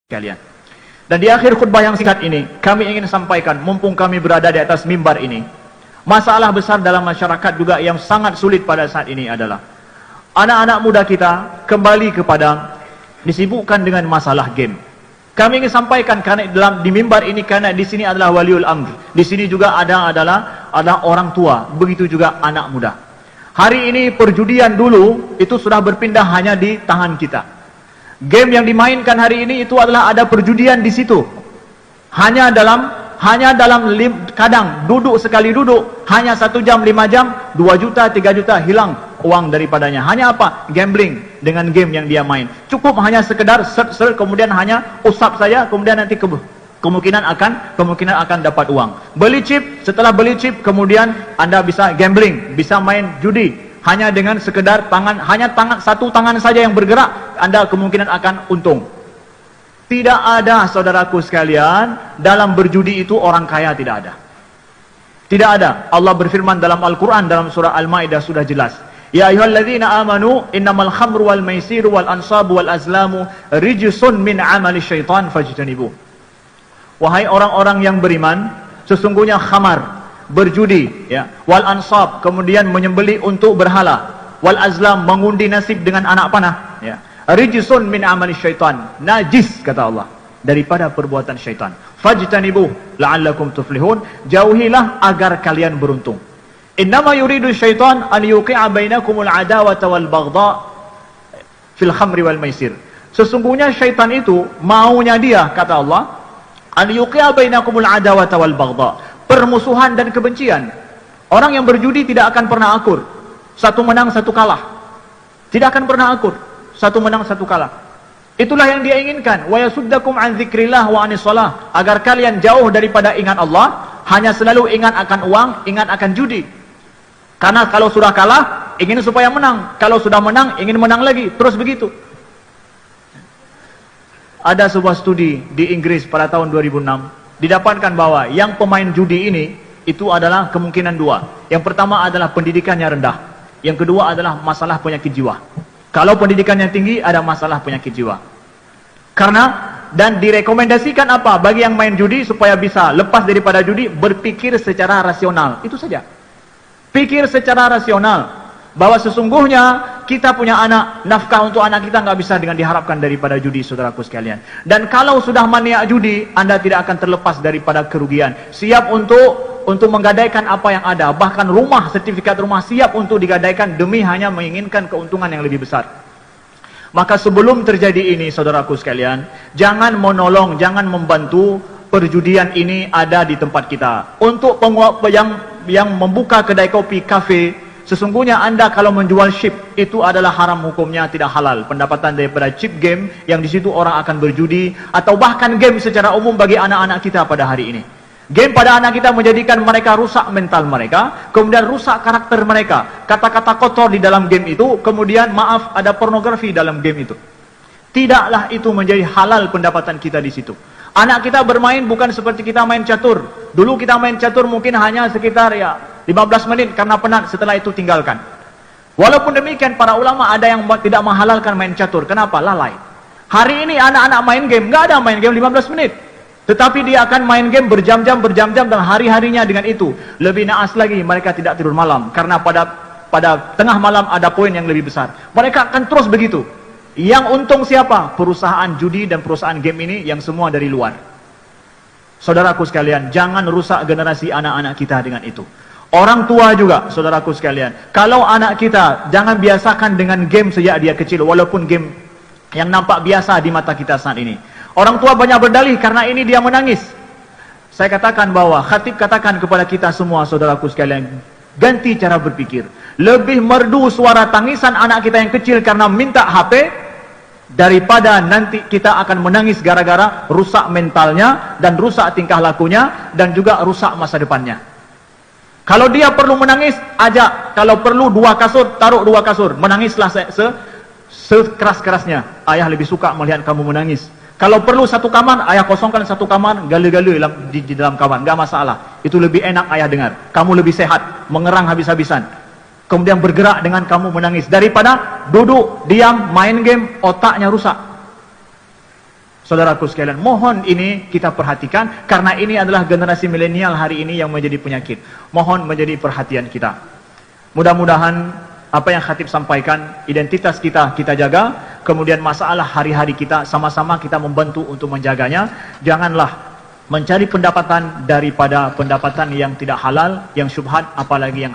Kalian. Dan di akhir khutbah yang singkat ini, kami ingin sampaikan, mumpung kami berada di atas mimbar ini, masalah besar dalam masyarakat juga yang sangat sulit pada saat ini adalah anak-anak muda kita kembali kepada disibukkan dengan masalah game. Kami ingin sampaikan karena di mimbar ini, karena di sini adalah waliul amr, di sini juga adalah orang tua, begitu juga anak muda. Hari ini perjudian dulu itu sudah berpindah hanya di tangan kita. Game yang dimainkan hari ini itu adalah ada perjudian di situ. Hanya dalam kadang sekali duduk hanya 1 jam, 5 jam, 2 juta, 3 juta hilang uang daripadanya. Hanya apa? Gambling dengan game yang dia main. Cukup hanya sekedar search, kemudian hanya usap saja, kemudian nanti kemungkinan akan dapat uang. Beli chip, setelah beli chip kemudian Anda bisa gambling, bisa main judi. Hanya dengan sekedar satu tangan saja yang bergerak, Anda kemungkinan akan untung. Tidak ada, saudaraku sekalian, dalam berjudi itu orang kaya, tidak ada. Tidak ada. Allah berfirman dalam Al-Quran, dalam surah Al-Ma'idah sudah jelas. Ya ayyuhalladzina amanu innamal khamru wal maisiru wal ansabu wal azlamu rijsun min amali syaitan fajtanibuh. Wahai orang-orang yang beriman, sesungguhnya khamar, berjudi, ya, wal ansab, kemudian menyembelih untuk berhala, wal azlam, mengundi nasib dengan anak panah, ya, rijsun min amali syaitan, najis kata Allah daripada perbuatan syaitan. Fajtanibuh la'allakum tuflihun, jauhilah agar kalian beruntung. Innama yuridu syaitan an yuqi'a bainakumul adawata wal baghdha fil khamri wal maisir. Sesungguhnya syaitan itu maunya dia, kata Allah, an yuqi'a bainakumul adawata wal baghdha, permusuhan dan kebencian. Orang yang berjudi tidak akan pernah akur. Satu menang, satu kalah. Tidak akan pernah akur. Satu menang, satu kalah. Itulah yang dia inginkan. Wa yasuddakum an dzikrillah wa anis shalah. Agar kalian jauh daripada ingat Allah, hanya selalu ingat akan uang, ingat akan judi. Karena kalau sudah kalah, ingin supaya menang. Kalau sudah menang, ingin menang lagi. Terus begitu. Ada sebuah studi di Inggris pada tahun 2006. Didapatkan bahwa yang pemain judi ini itu adalah kemungkinan dua. Yang pertama adalah pendidikannya rendah. Yang kedua adalah masalah penyakit jiwa. Kalau pendidikannya tinggi, ada masalah penyakit jiwa. Dan direkomendasikan apa? Bagi yang main judi supaya bisa lepas daripada judi, berpikir secara rasional. Itu saja. Pikir secara rasional. Bahwa sesungguhnya kita punya anak, nafkah untuk anak kita nggak bisa dengan diharapkan daripada judi, saudaraku sekalian. Dan kalau sudah maniak judi, Anda tidak akan terlepas daripada kerugian. Siap untuk menggadaikan apa yang ada, bahkan rumah, sertifikat rumah siap untuk digadaikan demi hanya menginginkan keuntungan yang lebih besar. Maka sebelum terjadi ini, saudaraku sekalian, jangan menolong, jangan membantu perjudian ini ada di tempat kita. Untuk yang membuka kedai kopi, kafe, sesungguhnya Anda kalau menjual chip itu adalah haram hukumnya, tidak halal. Pendapatan daripada chip game yang di situ orang akan berjudi, atau bahkan game secara umum bagi anak-anak kita pada hari ini. Game pada anak kita menjadikan mereka rusak mental mereka, kemudian rusak karakter mereka. Kata-kata kotor di dalam game itu, kemudian maaf ada pornografi dalam game itu. Tidaklah itu menjadi halal pendapatan kita di situ. Anak kita bermain bukan seperti kita main catur. Dulu kita main catur mungkin hanya sekitar 15 menit karena penat, setelah itu tinggalkan. Walaupun demikian para ulama ada yang tidak menghalalkan main catur. Kenapa? Lalai. Hari ini anak-anak main game, nggak ada main game 15 menit. Tetapi dia akan main game berjam-jam dan hari-harinya dengan itu. Lebih naas lagi, mereka tidak tidur malam. Karena pada tengah malam ada poin yang lebih besar. Mereka akan terus begitu. Yang untung siapa? Perusahaan judi dan perusahaan game ini yang semua dari luar. Saudaraku sekalian, jangan rusak generasi anak-anak kita dengan itu. Orang tua juga, saudaraku sekalian. Kalau anak kita, jangan biasakan dengan game sejak dia kecil, walaupun game yang nampak biasa di mata kita saat ini. Orang tua banyak berdalih karena ini dia menangis. Saya katakan bahwa khatib katakan kepada kita semua, saudaraku sekalian, ganti cara berpikir. Lebih merdu suara tangisan anak kita yang kecil karena minta HP, daripada nanti kita akan menangis gara-gara rusak mentalnya, dan rusak tingkah lakunya, dan juga rusak masa depannya. Kalau dia perlu menangis, ajak. Kalau perlu 2 kasur, taruh 2 kasur. Menangislah sekeras-kerasnya. Ayah lebih suka melihat kamu menangis. Kalau perlu 1 kamar, ayah kosongkan 1 kamar, gale-gale di dalam kamar, nggak masalah. Itu lebih enak ayah dengar. Kamu lebih sehat, mengerang habis-habisan. Kemudian bergerak dengan kamu menangis, daripada duduk, diam, main game, otaknya rusak. Saudaraku sekalian, mohon ini kita perhatikan karena ini adalah generasi milenial hari ini yang menjadi penyakit. Mohon menjadi perhatian kita. Mudah-mudahan apa yang khatib sampaikan, identitas kita jaga, kemudian masalah hari-hari kita sama-sama kita membantu untuk menjaganya. Janganlah mencari pendapatan daripada pendapatan yang tidak halal, yang syubhat, apalagi yang haram.